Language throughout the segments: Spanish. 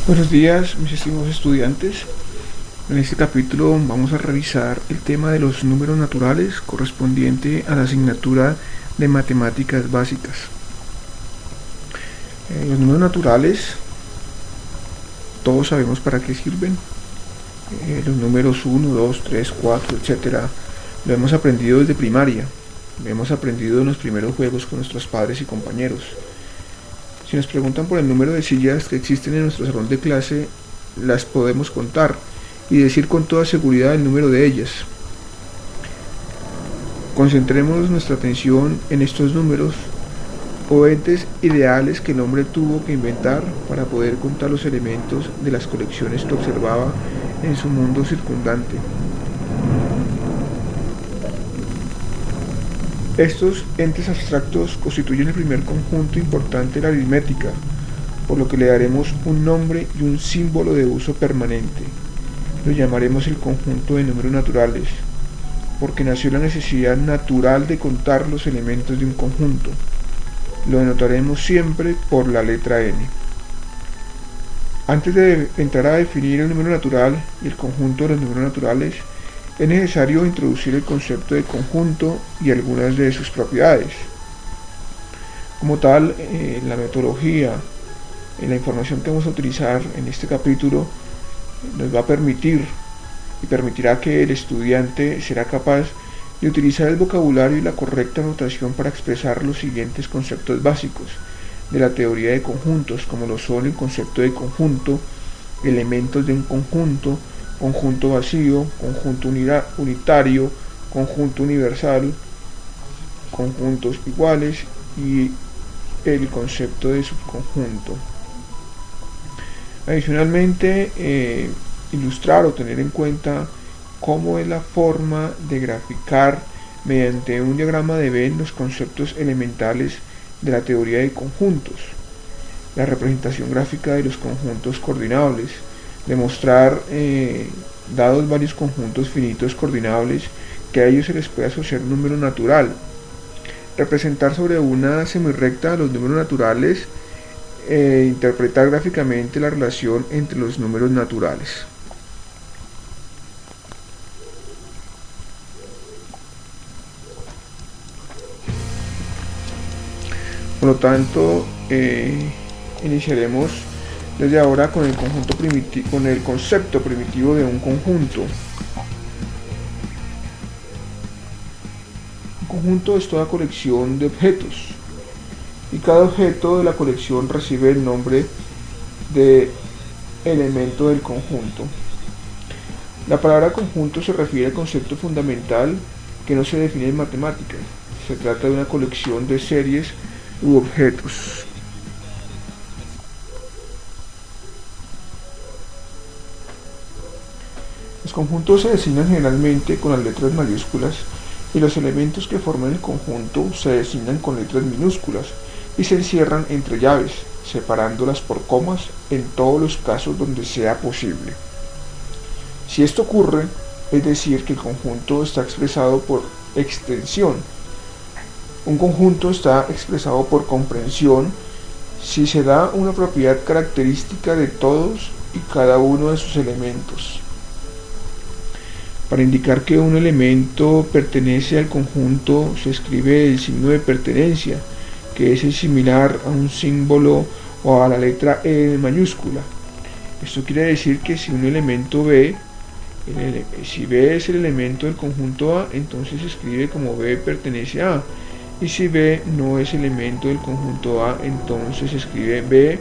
Buenos días, mis estimados estudiantes. En este capítulo vamos a revisar el tema de los números naturales correspondiente a la asignatura de matemáticas básicas. Los números naturales, todos sabemos para qué sirven. Los números 1, 2, 3, 4, etcétera, lo hemos aprendido desde primaria. Lo hemos aprendido en los primeros juegos con nuestros padres y compañeros. Si nos preguntan por el número de sillas que existen en nuestro salón de clase, las podemos contar y decir con toda seguridad el número de ellas. Concentremos nuestra atención en estos números o entes ideales que el hombre tuvo que inventar para poder contar los elementos de las colecciones que observaba en su mundo circundante. Estos entes abstractos constituyen el primer conjunto importante de la aritmética, por lo que le daremos un nombre y un símbolo de uso permanente. Lo llamaremos el conjunto de números naturales, porque nació la necesidad natural de contar los elementos de un conjunto. Lo denotaremos siempre por la letra n. Antes de entrar a definir el número natural y el conjunto de los números naturales, es necesario introducir el concepto de conjunto y algunas de sus propiedades. Como tal, la metodología, la información que vamos a utilizar en este capítulo nos va a permitir y permitirá que el estudiante será capaz de utilizar el vocabulario y la correcta notación para expresar los siguientes conceptos básicos de la teoría de conjuntos, como lo son el concepto de conjunto, elementos de un conjunto, conjunto vacío, conjunto unitario, conjunto universal, conjuntos iguales y el concepto de subconjunto. Adicionalmente, ilustrar o tener en cuenta cómo es la forma de graficar mediante un diagrama de Venn los conceptos elementales de la teoría de conjuntos, la representación gráfica de los conjuntos coordinables, demostrar, dados varios conjuntos finitos coordinables, que a ellos se les puede asociar un número natural, representar sobre una semirrecta los números naturales, interpretar gráficamente la relación entre los números naturales. Por lo tanto, iniciaremos desde ahora con el concepto primitivo de un conjunto. Un conjunto es toda colección de objetos, y cada objeto de la colección recibe el nombre de elemento del conjunto. La palabra conjunto se refiere al concepto fundamental que no se define en matemáticas. Se trata de una colección de series u objetos. Los conjuntos se designan generalmente con las letras mayúsculas y los elementos que forman el conjunto se designan con letras minúsculas y se encierran entre llaves, separándolas por comas en todos los casos donde sea posible. Si esto ocurre, es decir, que el conjunto está expresado por extensión. Un conjunto está expresado por comprensión si se da una propiedad característica de todos y cada uno de sus elementos. Para indicar que un elemento pertenece al conjunto se escribe el signo de pertenencia, que es similar a un símbolo o a la letra E en mayúscula. Esto quiere decir que si un elemento B, si B es el elemento del conjunto A, entonces se escribe como B pertenece a A. Y si B no es elemento del conjunto A, entonces se escribe B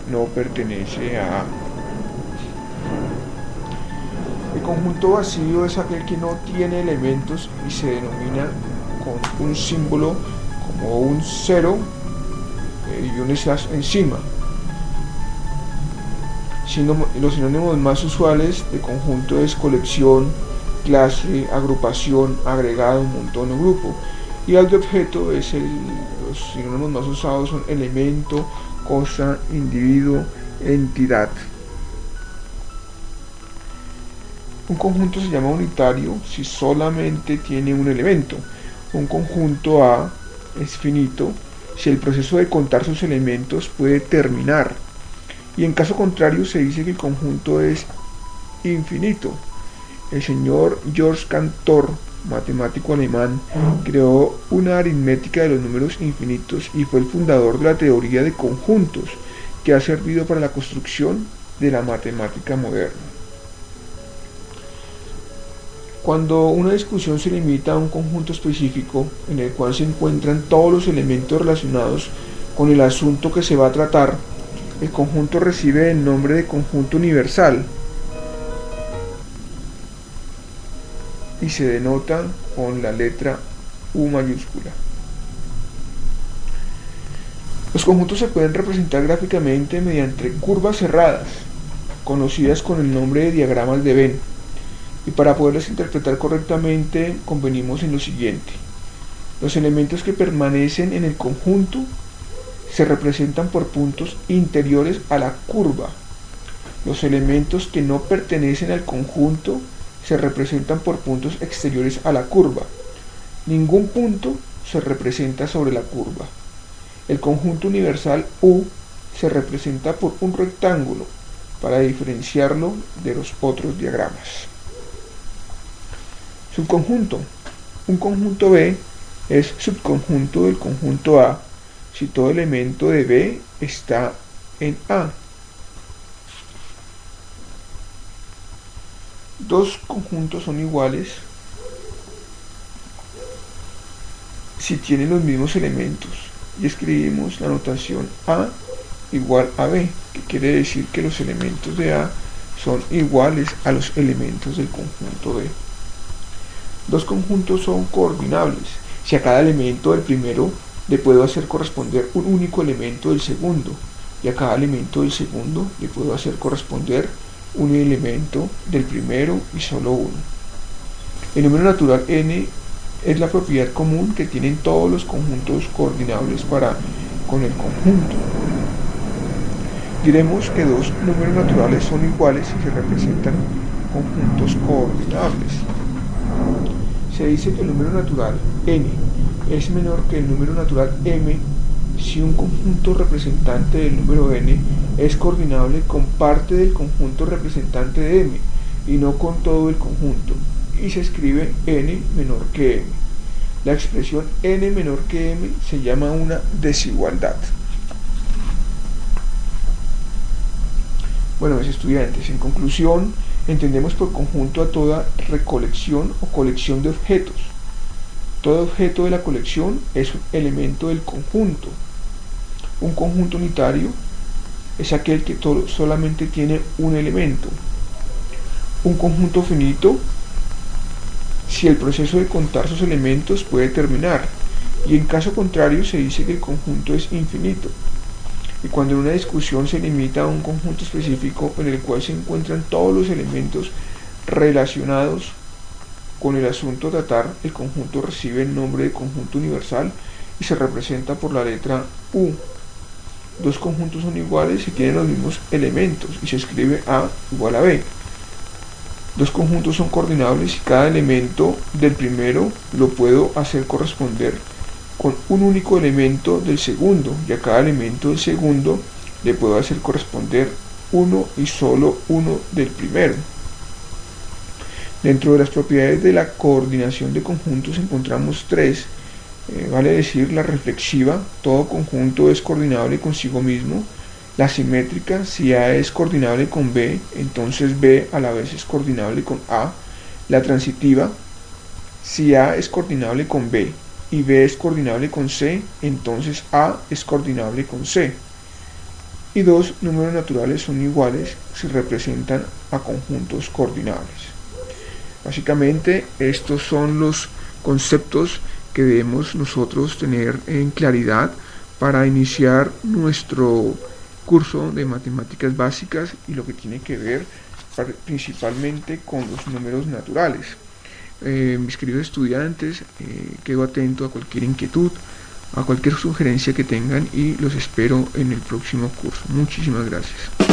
no pertenece a A. El conjunto vacío es aquel que no tiene elementos y se denomina con un símbolo como un 0 y un slash encima. Los sinónimos más usuales de conjunto es colección, clase, agrupación, agregado, montón o grupo. Y al de objeto los sinónimos más usados son elemento, cosa, individuo, entidad. Un conjunto se llama unitario si solamente tiene un elemento. Un conjunto A es finito si el proceso de contar sus elementos puede terminar y en caso contrario se dice que el conjunto es infinito. El señor George Cantor, matemático alemán, creó una aritmética de los números infinitos y fue el fundador de la teoría de conjuntos, que ha servido para la construcción de la matemática moderna. Cuando una discusión se limita a un conjunto específico en el cual se encuentran todos los elementos relacionados con el asunto que se va a tratar, el conjunto recibe el nombre de conjunto universal y se denota con la letra U mayúscula. Los conjuntos se pueden representar gráficamente mediante curvas cerradas, conocidas con el nombre de diagramas de Venn, y para poderlas interpretar correctamente convenimos en lo siguiente. Los elementos que permanecen en el conjunto se representan por puntos interiores a la curva. Los elementos que no pertenecen al conjunto se representan por puntos exteriores a la curva. Ningún punto se representa sobre la curva. El conjunto universal U se representa por un rectángulo para diferenciarlo de los otros diagramas. Subconjunto. Un conjunto B es subconjunto del conjunto A si todo elemento de B está en A. Dos conjuntos son iguales si tienen los mismos elementos y escribimos la notación A igual a B, que quiere decir que los elementos de A son iguales a los elementos del conjunto B. Dos conjuntos son coordinables si a cada elemento del primero le puedo hacer corresponder un único elemento del segundo y a cada elemento del segundo le puedo hacer corresponder un elemento del primero y solo uno. El número natural n es la propiedad común que tienen todos los conjuntos coordinables con el conjunto. Diremos que dos números naturales son iguales si se representan conjuntos coordinables. Se dice que el número natural n es menor que el número natural m si un conjunto representante del número n es coordinable con parte del conjunto representante de m y no con todo el conjunto, y se escribe n menor que m. La expresión n menor que m se llama una desigualdad. Bueno, mis estudiantes, en conclusión, entendemos por conjunto a toda recolección o colección de objetos. Todo objeto de la colección es un elemento del conjunto. Un conjunto unitario es aquel que solamente tiene un elemento. Un conjunto finito si el proceso de contar sus elementos puede terminar, y en caso contrario se dice que el conjunto es infinito. Y cuando en una discusión se limita a un conjunto específico en el cual se encuentran todos los elementos relacionados con el asunto a tratar, el conjunto recibe el nombre de conjunto universal y se representa por la letra U. Dos conjuntos son iguales si tienen los mismos elementos y se escribe A igual a B. Dos conjuntos son coordinables y cada elemento del primero lo puedo hacer corresponder con un único elemento del segundo, y a cada elemento del segundo le puedo hacer corresponder uno y solo uno del primero. Dentro de las propiedades de la coordinación de conjuntos encontramos tres, vale decir la reflexiva, todo conjunto es coordinable consigo mismo; la simétrica, si A es coordinable con B, entonces B a la vez es coordinable con A; la transitiva, si A es coordinable con B y B es coordinable con C, entonces A es coordinable con C. Y dos números naturales son iguales si representan a conjuntos coordinables. Básicamente estos son los conceptos que debemos nosotros tener en claridad para iniciar nuestro curso de matemáticas básicas y lo que tiene que ver principalmente con los números naturales. Mis queridos estudiantes, quedo atento a cualquier inquietud, a cualquier sugerencia que tengan y los espero en el próximo curso. Muchísimas gracias.